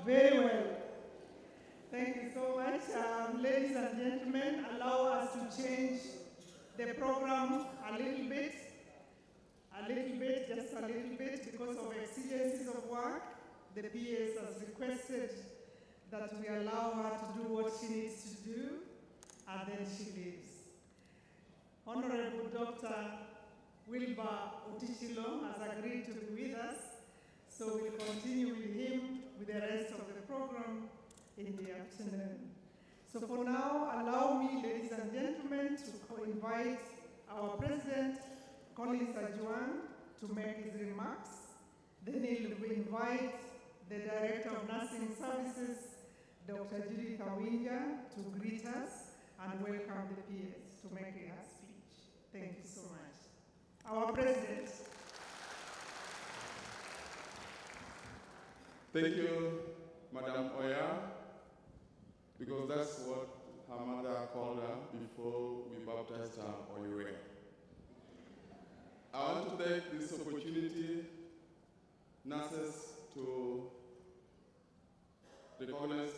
very well. Thank you so much. Ladies and gentlemen, allow us to change the program a little bit, just a little bit, because of exigencies of work. The PS has requested that we allow her to do what she needs to do, and then she leaves. Honorable Dr. Wilbur Otichilo has agreed to be with us, so we'll continue with him with the rest of the program in the afternoon. So for now, allow me, ladies and gentlemen, to invite our President, Collins Ajuang, to make his remarks. Then he'll invite the Director of Nursing Services, Dr. Judith Awinja, to greet us and welcome the peers to make her speech. Thank you so much. Our President. Thank you, Madam Oya, because that's what her mother called her before we baptized her Oya. I want to take this opportunity, nurses, to recognize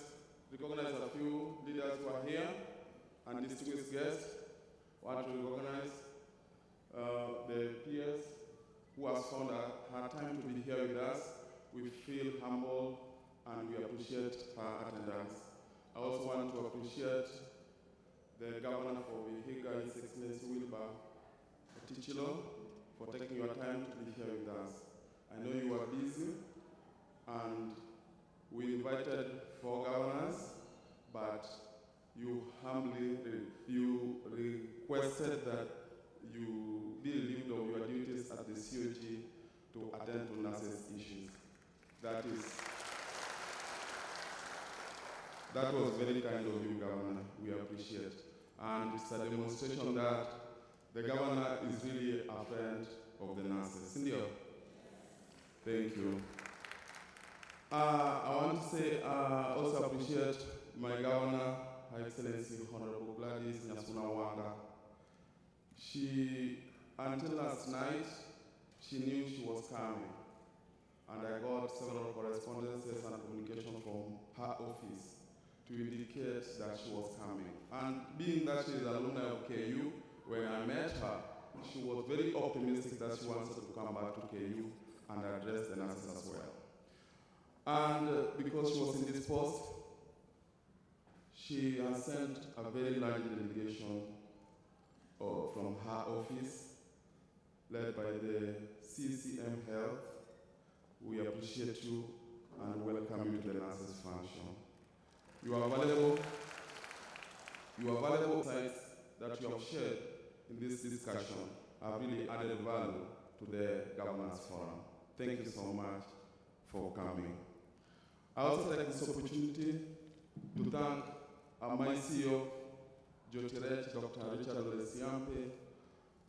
a few leaders who are here and distinguished guests. I want to recognize the peers who have found her time to be here with us. We feel humble and we appreciate her attendance. I also want to appreciate the Governor for Vihiga, His Excellency Wilbur Otichilo, for taking your time to be here with us. I know you are busy, and we invited 4 governors, but you humbly requested that you be relieved of your duties at the COG to attend to nurses' issues. That was very kind of you, Governor. We appreciate. And it's a demonstration that the Governor is really a friend of the nurses. Cindy, thank you. I want to say, also appreciate my Governor, Her Excellency Honorable Gladys Nyasuna Wanga. Until last night, she knew she was coming. And I got several correspondences and communication from her office to indicate that she was coming. And being that she is an alumni of KU, when I met her, she was very optimistic that she wanted to come back to KU and address the nurses as well. And because she was in this post, she has sent a very large delegation from her office, led by the CCM Health. We appreciate you and welcome you to the nurses function. Your valuable insights that you have shared in this discussion have really added value to the Governors Forum. Thank you so much for coming. I also take this opportunity to thank my CEO, Jotirech, Dr. Richard Olesiampe,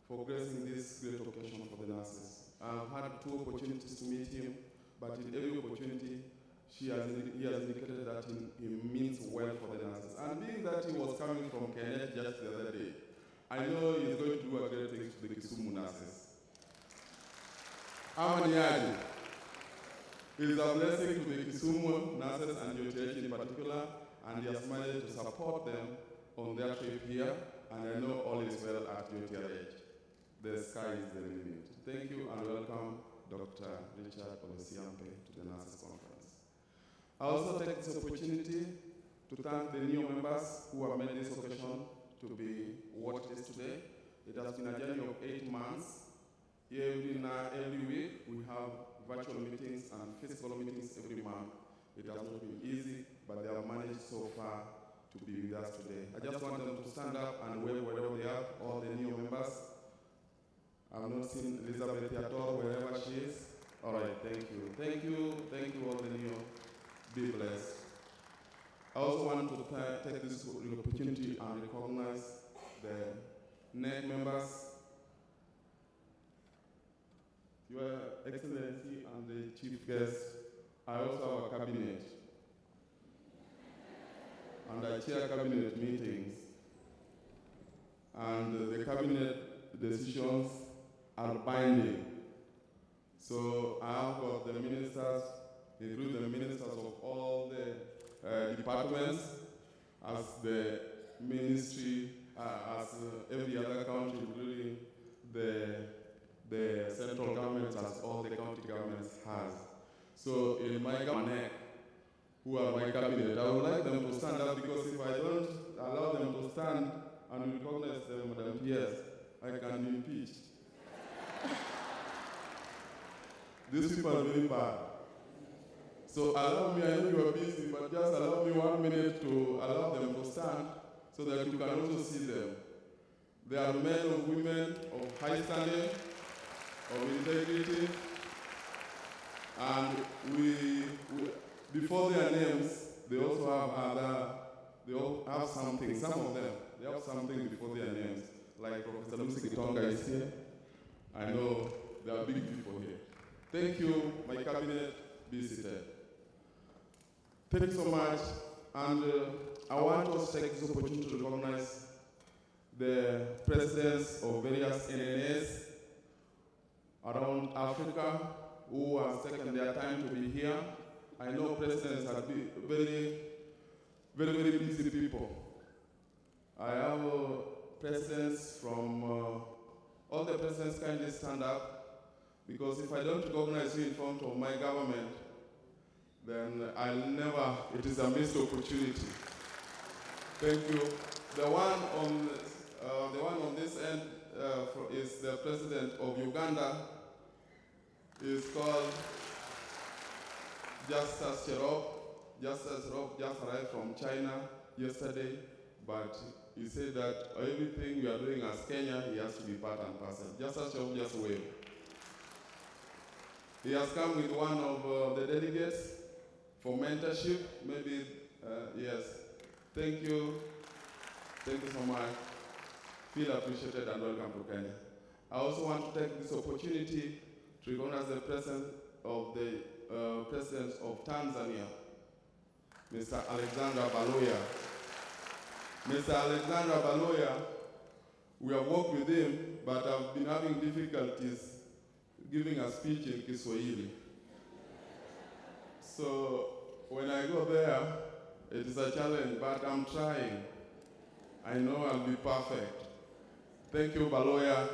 for gracing this great occasion for the nurses. I've had 2 opportunities to meet him, but in every opportunity, he has indicated that he means well for the nurses. And being that he was coming from Kenya just the other day, I know he's going to do a great thing to the Kisumu nurses. Amaniaji, it is a blessing to the Kisumu nurses and your church in particular, and he has managed to support them on their trip here, and I know all is well at your church. The sky is the limit. Thank you and welcome Dr. Richard Olesiampe to the Nurses Conference. I also take this opportunity to thank the new members who have made this occasion to be what it is today. It has been a journey of 8 months. Every week we have virtual meetings and physical meetings every month. It has not been easy, but they have managed so far to be with us today. I just want them to stand up and wave wherever they are, all the new members. I've not seen Elizabeth at all, wherever she is. All right, thank you. Thank you all the new. Be blessed. I also want to take this opportunity and recognize the NNAK members, Your Excellency and the Chief Guest. I also have a cabinet. And I chair cabinet meetings. And the cabinet decisions are binding. So I have got the ministers, including the ministers of all departments, as the ministry, as every other country, including the central government, as all the county governments has. So in my NNAK, who are my cabinet, I would like them to stand up, because if I don't allow them to stand and recognize them, Madam PS, I can be impeached. These people are very bad. So allow me, I know you are busy, but just allow me 1 minute to allow them to stand so that you can also see them. They are men or women of high standing, of integrity, and before their names, they also have something, some of them, they have something before their names. Like Professor Lucy Kitonga is here. I know there are big people here. Thank you, my cabinet, be seated. Thank you so much, and I want to take this opportunity to recognize the presidents of various NNAs around Africa who have taken their time to be here. I know presidents are very, very, very busy people. I have presidents from, all the presidents kindly stand up, because if I don't recognize you in front of my government, then it is a missed opportunity. Thank you. The one on this end is the president of Uganda. Is called Justice Cherop. Justice Cherop just arrived from China yesterday, but he said that everything we are doing as Kenya, he has to be part and parcel. Justice Cherop, just wave. He has come with one of the delegates for mentorship, maybe, yes. Thank you. Thank you so much. Feel appreciated and welcome to Kenya. I also want to take this opportunity to recognize the presence of the President of Tanzania, Mr. Alexander Baloya. Mr. Alexander Baloya, we have worked with him, but I've been having difficulties giving a speech in Kiswahili. So when I go there, it is a challenge, but I'm trying. I know I'll be perfect. Thank you, Baloya,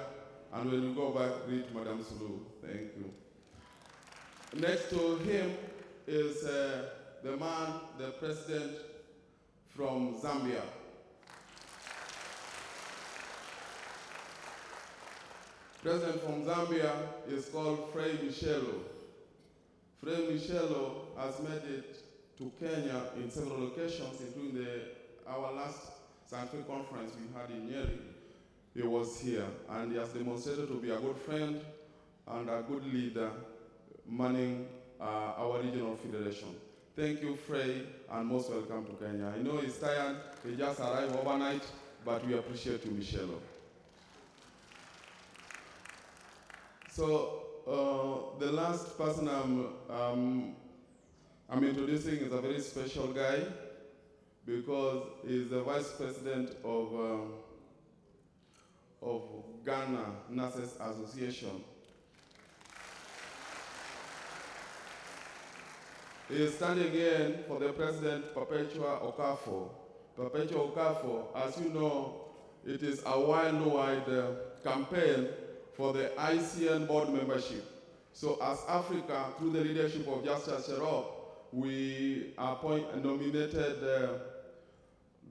and when you go back, greet Madam Sulu. Thank you. Next to him is the president from Zambia. President from Zambia is called Frei Michelo. Frei Michelo has made it to Kenya in several occasions, including our last scientific conference we had in Nyeri. He was here, and he has demonstrated to be a good friend and a good leader manning our regional federation. Thank you, Frei, and most welcome to Kenya. I know he's tired, he just arrived overnight, but we appreciate you, Michelo. So the last person I'm introducing is a very special guy, because he's the vice president of Ghana Nurses Association. He is standing in for the president, Perpetua Okafor. Perpetua Okafor, as you know, it is a worldwide campaign for the ICN board membership. So as Africa, through the leadership of Justice Cherop, we nominated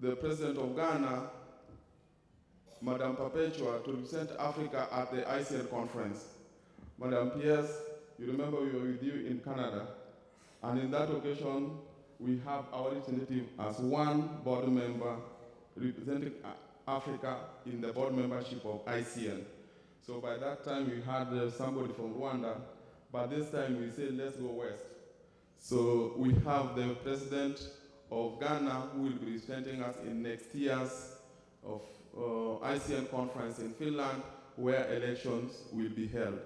the president of Ghana, Madam Perpetua, to represent Africa at the ICN conference. Madam Pierce, you remember we were with you in Canada, and in that occasion, we have our representative as one board member representing Africa in the board membership of ICN. So by that time, we had somebody from Rwanda, but this time we said, let's go west. So we have the president of Ghana who will be representing us in next year's of ICN conference in Finland, where elections will be held.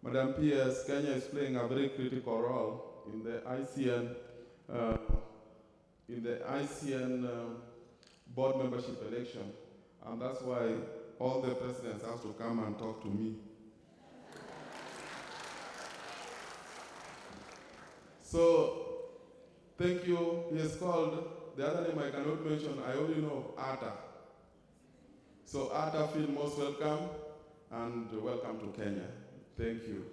Madam PS, Kenya is playing a very critical role in the ICN board membership election, and that's why all the presidents have to come and talk to me. So, thank you. He is called the other name I cannot mention, I only know of Ata. So Ata, feel most welcome, and welcome to Kenya. Thank you.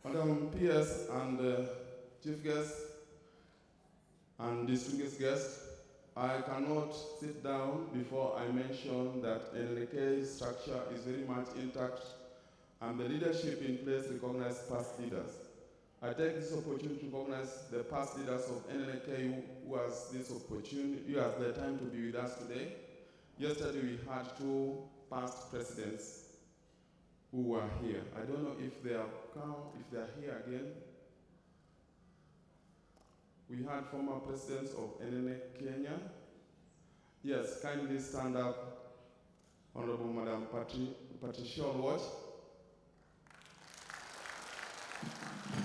Madam PS and Chief Guest and distinguished guests, I cannot sit down before I mention that NNAK's structure is very much intact and the leadership in place recognizes past leaders. I take this opportunity to recognize the past leaders of NNAK who has this opportunity, who has the time to be with us today. Yesterday we had 2 past presidents who were here. I don't know if they have come, if they are here again. We had former presidents of NNAK Kenya. Yes, kindly stand up, Honorable Madam Patricia Watch.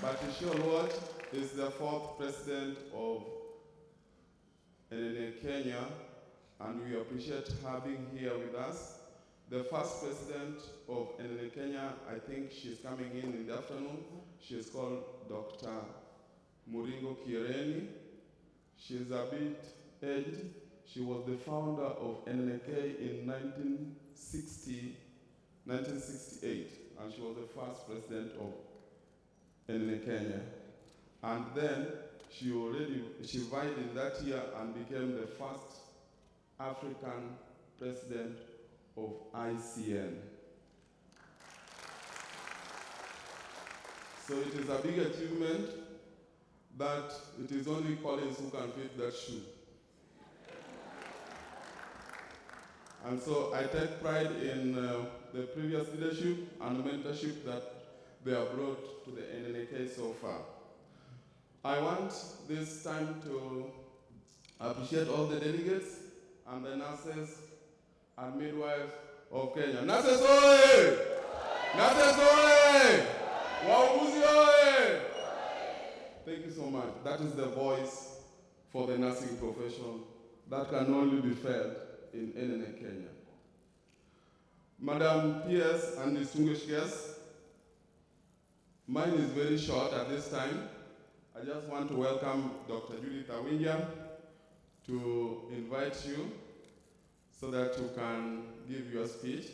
Patricia Watch is the 4th president of NNAK Kenya, and we appreciate her being here with us. The first president of NNAK Kenya, I think she's coming in the afternoon. She is called Dr. Muringo Kireni. She's a bit aged. She was the founder of NNAK in 1968, and she was the first president of NNAK Kenya. And then she vied in that year and became the first African president of ICN. So it is a big achievement that it is only Collins who can fit that shoe. And so I take pride in the previous leadership and mentorship that they have brought to the NNAK so far. I want this time to appreciate all the delegates and the nurses and midwives of Kenya. Nurses oye! Nurses oye! Wauguzi oye! Thank you so much. That is the voice for the nursing profession that can only be felt in NNAK Kenya. Madam PS and distinguished guests, mine is very short at this time. I just want to welcome Dr. Judith Awinja to invite you so that you can give your speech.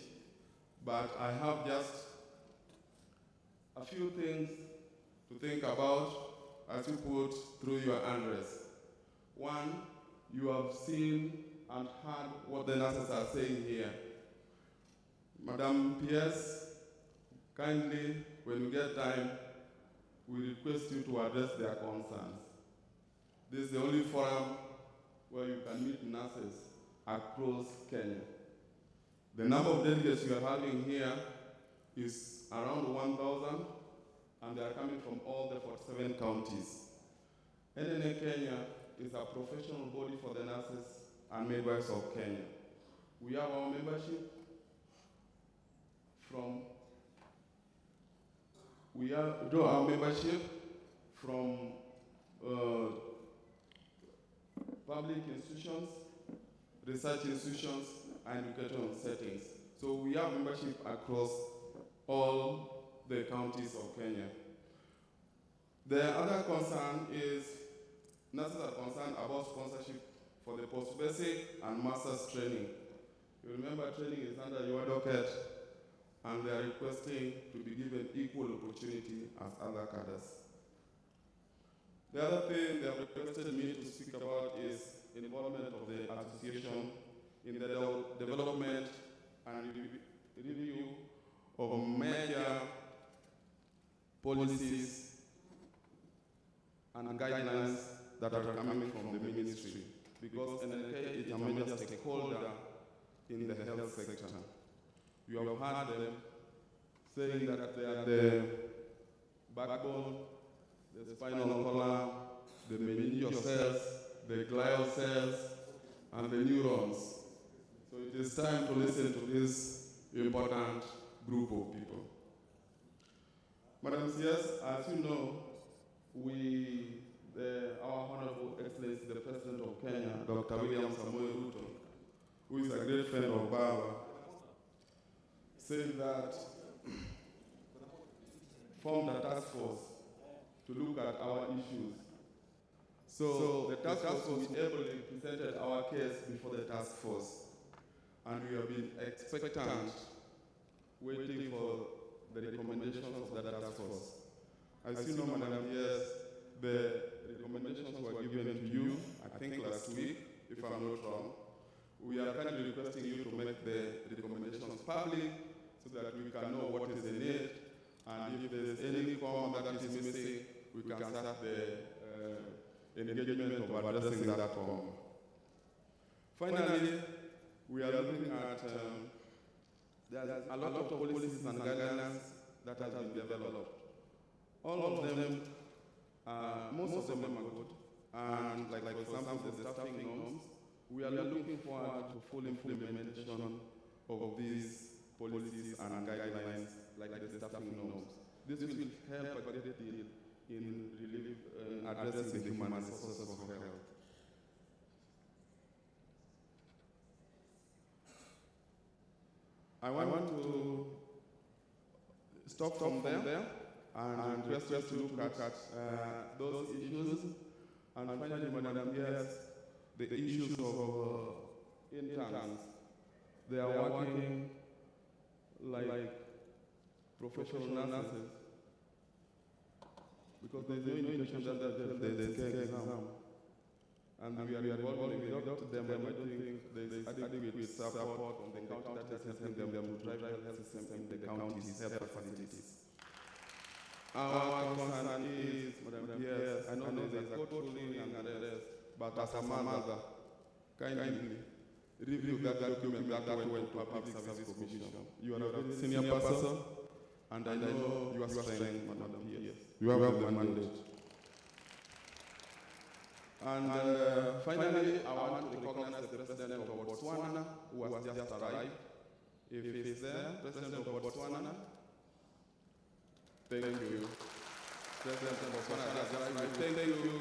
But I have just a few things to think about as you put through your address. One, you have seen and heard what the nurses are saying here. Madam PS, kindly, when you get time, we request you to address their concerns. This is the only forum where you can meet nurses across Kenya. The number of delegates we are having here is around 1,000, and they are coming from all the 47 counties. NNAK Kenya is a professional body for the nurses and midwives of Kenya. We have our membership from public institutions, research institutions, and educational settings. So we have membership across all the counties of Kenya. The other concern is nurses are concerned about sponsorship for the post-basic and master's training. You remember training is under your docket, and they are requesting to be given equal opportunity as other cadres. The other thing they have requested me to speak about is involvement of the association in the development and review of major policies and guidelines that are coming from the ministry, because NNAK is a major stakeholder in the health sector. You have heard them saying that they are the backbone, the spinal column, the meningeal cells, the glial cells, and the neurons. So it is time to listen to this important group of people. Madam CS, as you know, our Honorable Excellency, the President of Kenya, Dr. William Samoei Ruto, who is a great friend of Baba, said that formed a task force to look at our issues So the task force was ably presented our case before the task force, and we have been expectant, waiting for the recommendations of the task force. As you know, Madam, yes, the recommendations were given to you, I think last week, if I'm not wrong. We are kindly requesting you to make the recommendations public so that we can know what is in it, and if there's any form that is missing, we can start the engagement of addressing that form. Finally, we are looking at there's a lot of policies and guidelines that has been developed. All of them, most of them are good, and like for example, the staffing norms. We are looking forward to full implementation of these policies and guidelines, like the staffing norms. This will help a great deal in addressing the human resources of health. I want to stop from there and request you to look at those issues. And finally, Madam, yes, the issues of interns. They are working like professional nurses because there's no indication that there's NNAK exam. And we are involving without them. I don't think there's adequate support from the county that is helping them to drive the health system in the county's health facilities. Our concern is, Madam, yes, I know there's a court ruling and the rest, but as a mother, kindly review that document that went to Public Service Commission. You are a very senior person, and I know your strength, Madam, yes. You have the mandate. And finally, I want to recognize the President of Botswana, who has just arrived. If he's there, President of Botswana, thank you. President of Botswana has just arrived. Thank you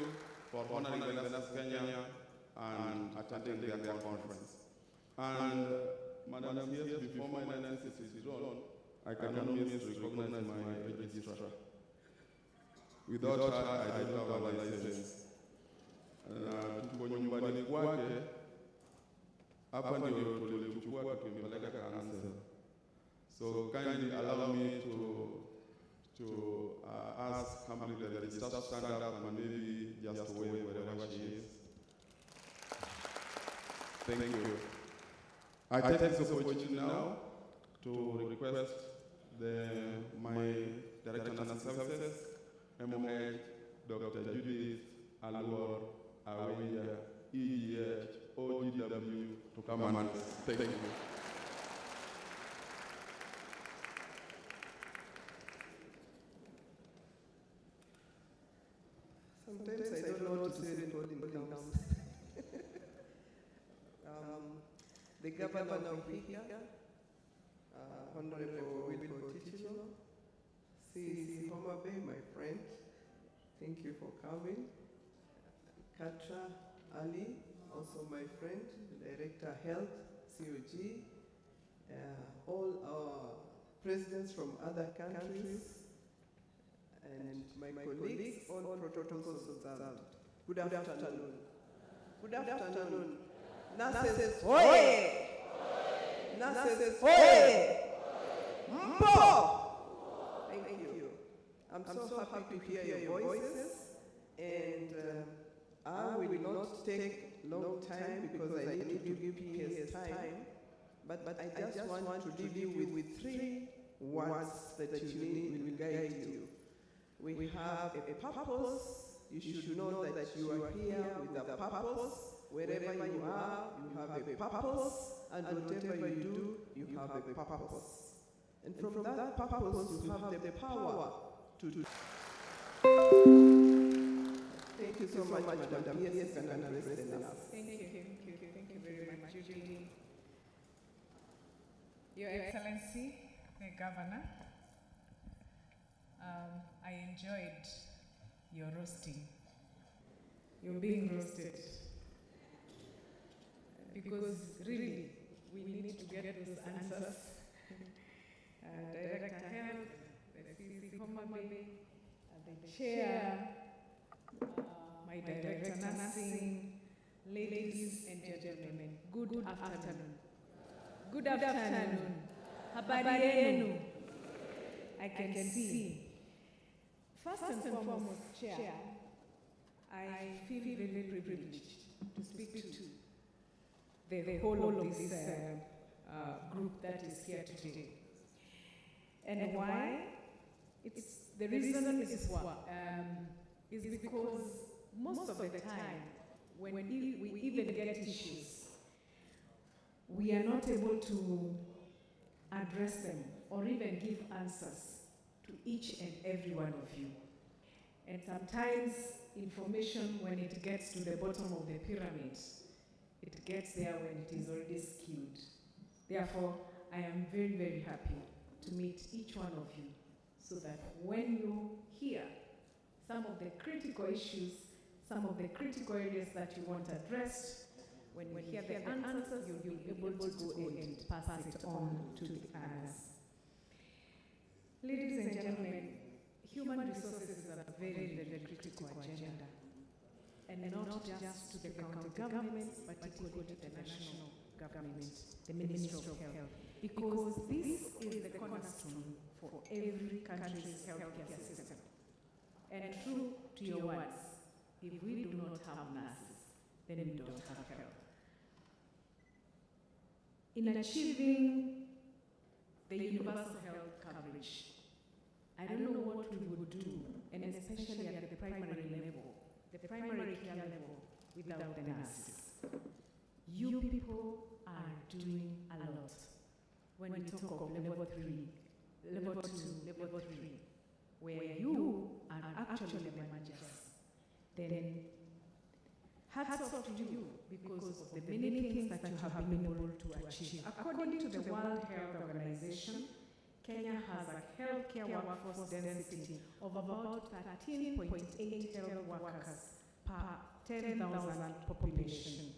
for honoring the NNAK Kenya and attending their conference. And Madam, yes, before my analysis is drawn, I cannot miss to recognize my registrar. Without her, I don't have a license. Tuko nyumbani kwake, hapa ndio tulimchukua tukimpeleka Kansel. So kindly allow me to ask humbly that the staff stand up and maybe just wave wherever she is. Thank you. I take this opportunity now to request my Director of National Services, MOH, Dr. Judith Alwar, Awia, EDH, OGW, to come and thank you. Sometimes I don't know what to say when holding comes. The Governor of Vihiga, Honorable Wilbur Tichilo, CEC Homa Bay, my friend, thank you for coming. Katra Ali, also my friend, Director Health, COG, all our presidents from other countries, and my colleagues, all protocols observed. Good afternoon. Good afternoon. Nurses, hoye! Nurses, hoye! Mpo! Thank you. I'm so happy to hear your voices, and I will not take long time because I need to give PS time, but I just want to leave you with 3 words that you need will guide you. We have a purpose. You should know that you are here with a purpose. Wherever you are, you have a purpose, and whatever you do, you have a purpose. And from that purpose, you have the power to do. Thank you so much, Madam. Yes, you can address the nurse. Thank you very much, Julie. Your Excellency, the Governor, I enjoyed your roasting. You're being roasted. Because really, we need to get those answers. Director Health, the CC Homa Bay, the Chair, my Director ladies and gentlemen, good afternoon. Good afternoon. Habari yenu. I can see. First and foremost, Chair, I feel very privileged to speak to the whole of this group that is here today. And why? The reason is because most of the time, when we even get issues, we are not able to address them or even give answers to each and every one of you. And sometimes information, when it gets to the bottom of the pyramid, it gets there when it is already skewed. Therefore, I am very, very happy to meet each one of you so that when you hear some of the critical issues, some of the critical areas that you want addressed, when you hear the answers, you'll be able to go and pass it on to the others. Ladies and gentlemen, human resources is a very, very critical agenda, and not just to the county governments, but equally to the national government, the Ministry of Health, because this is the cornerstone for every country's healthcare system. And true to your words, if we do not have nurses, then we don't have health. In achieving the universal health coverage, I don't know what we would do, and especially at the primary level, the primary care level, without the nurses. You people are doing a lot. When we talk of level 3, level 2, level 3, where you are actually the managers, then hats off to you because of the many things that you have been able to achieve. According to the World Health Organization, Kenya has a healthcare workforce density of about 13.8 health workers per 10,000 population,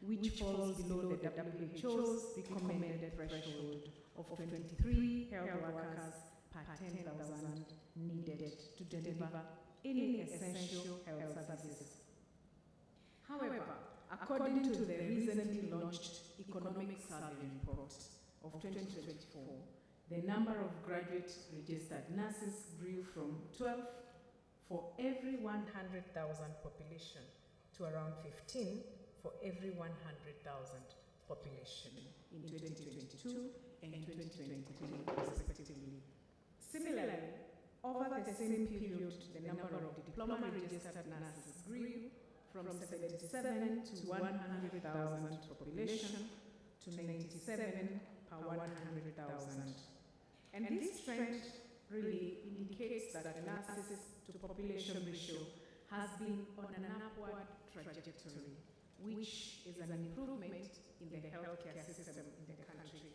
which falls below the WHO's recommended threshold of 23 health workers per 10,000 needed to deliver any essential health services. However, according to the recently launched Economic Survey Report of 2024, the number of graduate registered nurses grew from 12 for every 100,000 population to around 15 for every 100,000 population in 2022 and 2023 respectively. Similarly, over the same period, the number of diploma registered nurses grew from 77 to 100,000 population to 97 per 100,000. And this trend really indicates that the nurses to population ratio has been on an upward trajectory, which is an improvement in the healthcare system in the country.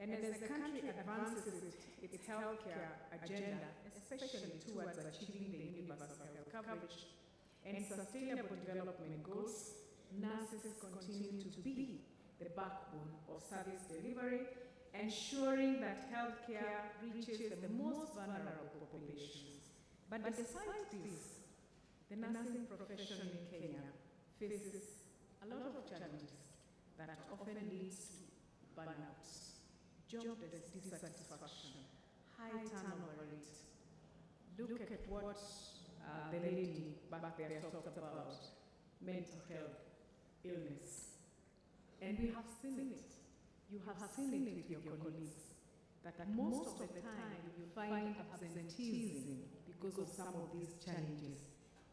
And as the country advances its healthcare agenda, especially towards achieving the universal health coverage and sustainable development goals, nurses continue to be the backbone of service delivery, ensuring that healthcare reaches the most vulnerable populations. But besides this, the nursing profession in Kenya faces a lot of challenges that often leads to burnouts, job dissatisfaction, high turnover rate. Look at what the lady back there talked about, mental health, illness. And we have seen it. You have seen it with your colleagues, that most of the time you find absenteeism because of some of these challenges.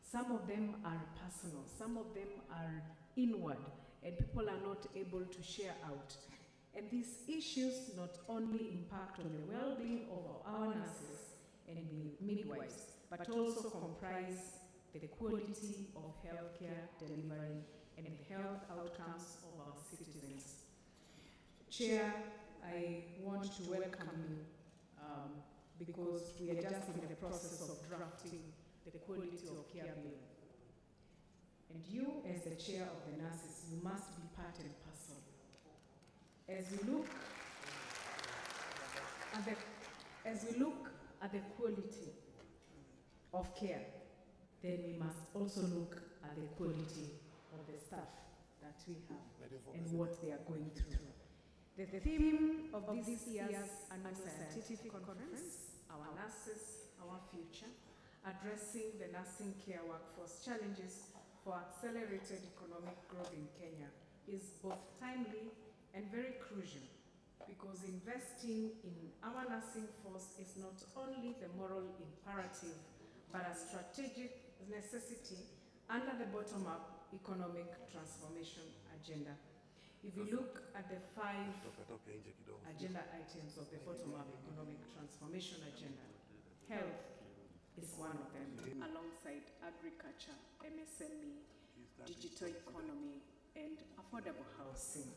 Some of them are personal, some of them are inward, and people are not able to share out. And these issues not only impact on the well-being of our nurses and midwives, but also comprise the quality of healthcare delivery and the health outcomes of our citizens. Chair, I want to welcome you because we are just in the process of drafting the quality of care bill. And you, as the chair of the nurses, you must be part and parcel. As we look at the quality of care, then we must also look at the quality of the staff that we have and what they are going through. The theme of this year's annual scientific conference, Our Nurses, Our Future, addressing the nursing care workforce challenges for accelerated economic growth in Kenya, is both timely and very crucial, because investing in our nursing force is not only the moral imperative, but a strategic necessity under the bottom-up economic transformation agenda. If you look at the 5 agenda items of the bottom-up economic transformation agenda, health is one of them, alongside agriculture, MSME, digital economy, and affordable housing.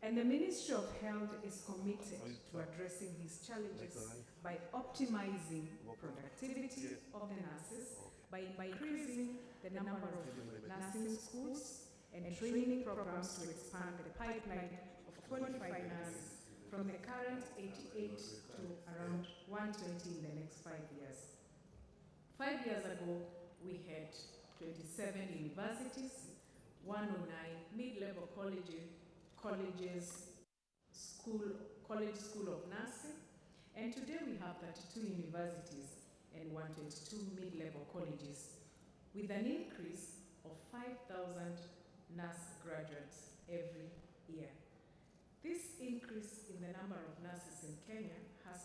And the Ministry of Health is committed to addressing these challenges by optimizing productivity of the nurses, by increasing the number of nursing schools and training programs to expand the pipeline of qualified nurses from the current 88 to around 120 in the next 5 years. 5 years ago, we had 27 universities, 109 mid-level colleges, college school of nursing, and today we have 32 universities and 122 mid-level colleges, with an increase of 5,000 nurse graduates every year. This increase in the number of nurses in Kenya has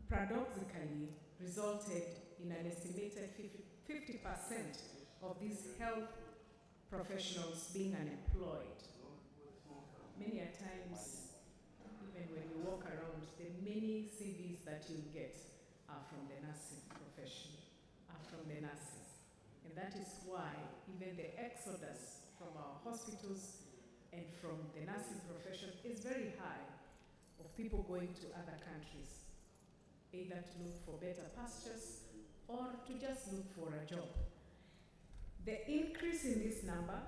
paradoxically resulted in an estimated 50% of these health professionals being unemployed. Many a times, even when you walk around, the many CVs that you get are from the nursing profession, are from the nurses. And that is why even the exodus from our hospitals and from the nursing profession is very high, of people going to other countries, either to look for better pastures or to just look for a job. The increase in this number,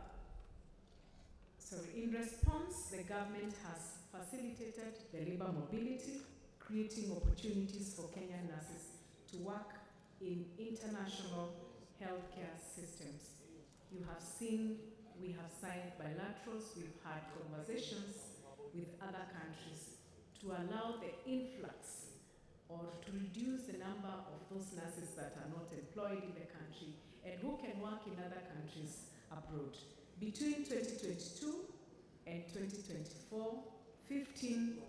in response, the government has facilitated the labor mobility, creating opportunities for Kenyan nurses to work in international healthcare systems. You have seen, we have signed bilaterals, we've had conversations with other countries to allow the influx or to reduce the number of those nurses that are not employed in the country and who can work in other countries abroad. Between 2022 and 2024, 15,000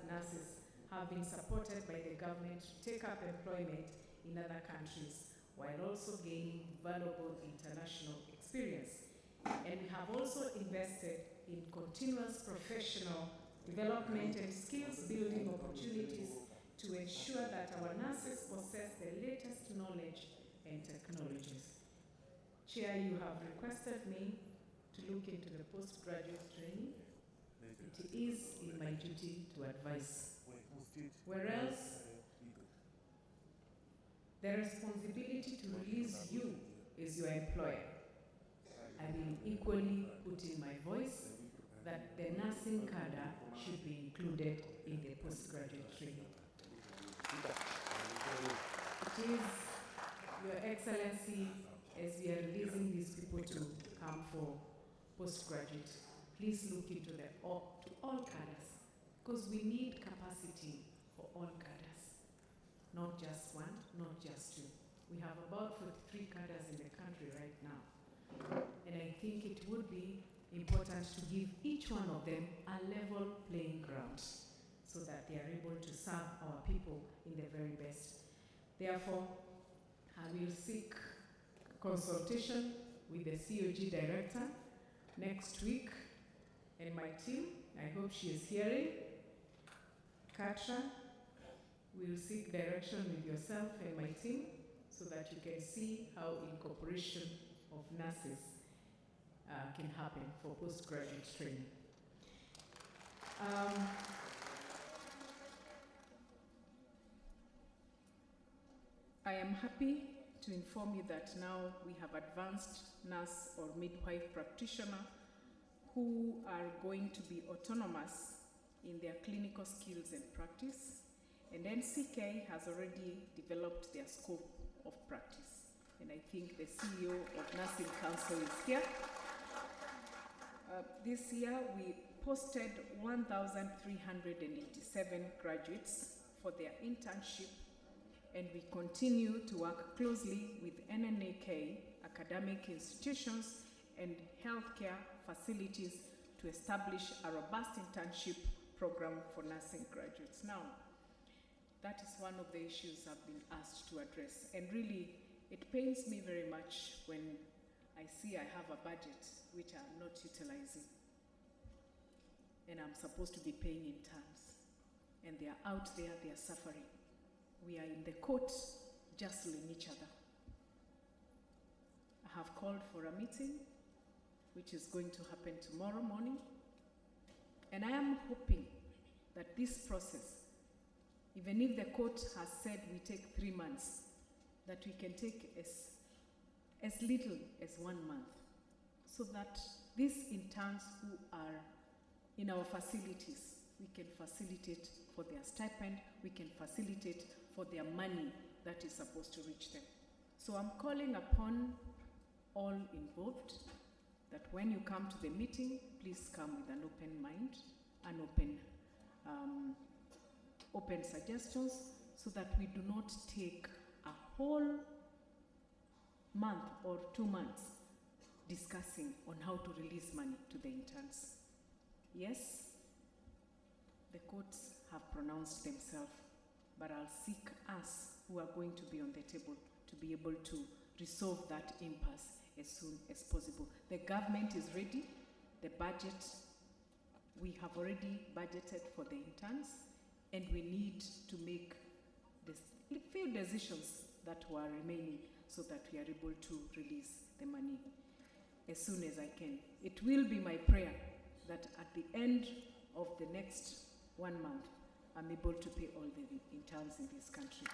nurses have been supported by the government to take up employment in other countries, while also gaining valuable international experience. And we have also invested in continuous professional development and skills building opportunities to ensure that our nurses possess the latest knowledge and technologies. Chair, you have requested me to look into the postgraduate training. It is in my duty to advise. Whereas the responsibility to release you is your employer, I will equally put in my voice that the nursing cadre should be included in the postgraduate training. It is, Your Excellency, as we are releasing these people to come for postgraduate, please look into all cadres, because we need capacity for all cadres, not just one, not just two. We have about 43 cadres in the country right now, and I think it would be important to give each one of them a level playing ground so that they are able to serve our people in the very best. Therefore, I will seek consultation with the COG director next week and my team. I hope she is hearing. Katra, we will seek direction with yourself and my team so that you can see how incorporation of nurses can happen for postgraduate training. I am happy to inform you that now we have advanced nurse or midwife practitioner who are going to be autonomous in their clinical skills and practice, and NCK has already developed their scope of practice. And I think the CEO of Nursing Council is here. This year we posted 1,387 graduates for their internship, and we continue to work closely with NNAK, academic institutions, and healthcare facilities to establish a robust internship program for nursing graduates. Now, that is one of the issues I've been asked to address, and really, it pains me very much when I see I have a budget which I'm not utilizing, and I'm supposed to be paying in terms, and they are out there, they are suffering. We are in the court jostling each other. I have called for a meeting, which is going to happen tomorrow morning, and I am hoping that this process, even if the court has said we take 3 months, that we can take as little as 1 month, so that these interns who are in our facilities, we can facilitate for their stipend, we can facilitate for their money that is supposed to reach them. So I'm calling upon all involved that when you come to the meeting, please come with an open mind, an open suggestions, so that we do not take a whole month or 2 months discussing on how to release money to the interns. Yes, the courts have pronounced themselves, but I'll seek us who are going to be on the table to be able to resolve that impasse as soon as possible. The government is ready. The budget, we have already budgeted for the interns, and we need to make the few decisions that were remaining so that we are able to release the money as soon as I can. It will be my prayer that at the end of the next 1 month, I'm able to pay all the interns in this country.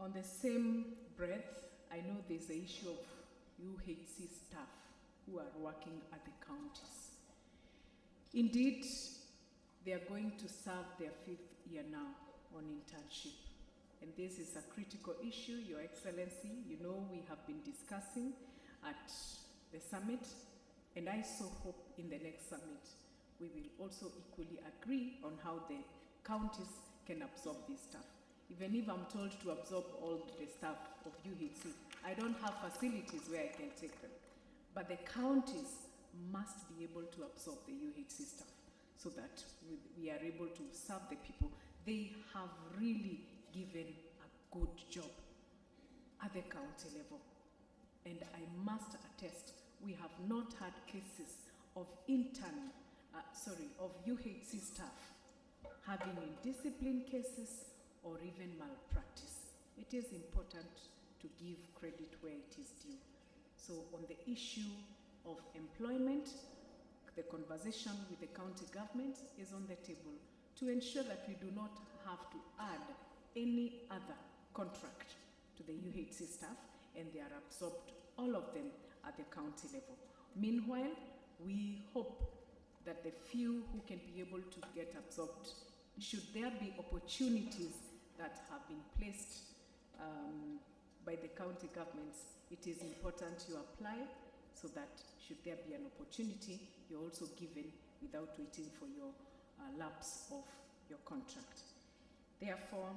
On the same breath, I know there's the issue of UHC staff who are working at the counties. Indeed, they are going to serve their 5th year now on internship. And this is a critical issue, Your Excellency. You know we have been discussing at the summit, and I so hope in the next summit we will also equally agree on how the counties can absorb this staff. Even if I'm told to absorb all the staff of UHC, I don't have facilities where I can take them. But the counties must be able to absorb the UHC staff so that we are able to serve the people. They have really given a good job at the county level. And I must attest, we have not had cases of UHC staff having indiscipline cases or even malpractice. It is important to give credit where it is due. So on the issue of employment, the conversation with the county government is on the table to ensure that we do not have to add any other contract to the UHC staff, and they are absorbed, all of them, at the county level. Meanwhile, we hope that the few who can be able to get absorbed, should there be opportunities that have been placed by the county governments, it is important you apply so that should there be an opportunity, you're also given without waiting for your lapse of your contract. Therefore,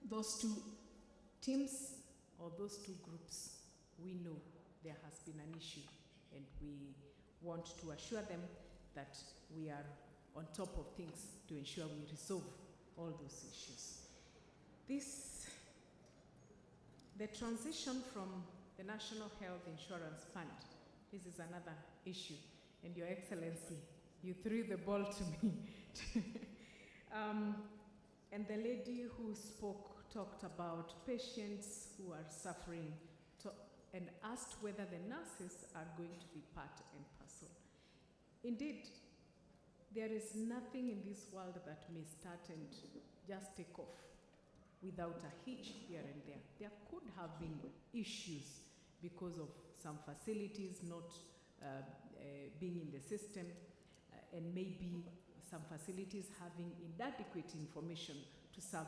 those two teams or those two groups, we know there has been an issue, and we want to assure them that we are on top of things to ensure we resolve all those issues. The transition from the National Health Insurance Fund, this is another issue, and Your Excellency, you threw the ball to me. And the lady who spoke talked about patients who are suffering and asked whether the nurses are going to be part and parcel. Indeed, there is nothing in this world that may start and just take off without a hitch here and there. There could have been issues because of some facilities not being in the system, and maybe some facilities having inadequate information to serve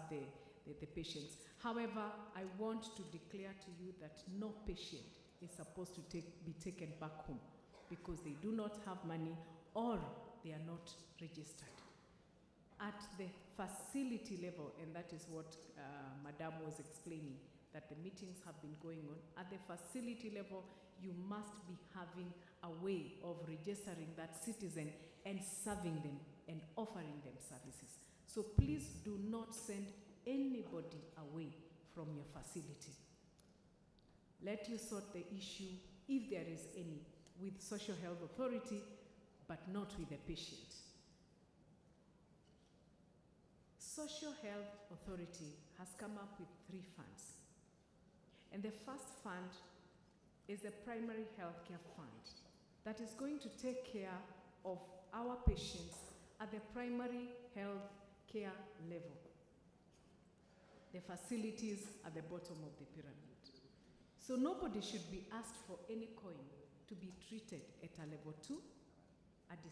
the patients. However, I want to declare to you that no patient is supposed to be taken back home because they do not have money or they are not registered. At the facility level, and that is what Madam was explaining, that the meetings have been going on, at the facility level, you must be having a way of registering that citizen and serving them and offering them services. So please do not send anybody away from your facility. Let you sort the issue, if there is any, with Social Health Authority, but not with the patient. Social Health Authority has come up with 3 funds. And the first fund is the Primary Healthcare Fund that is going to take care of our patients at the primary health care level. The facilities at the bottom of the pyramid. So nobody should be asked for any coin to be treated at a level 2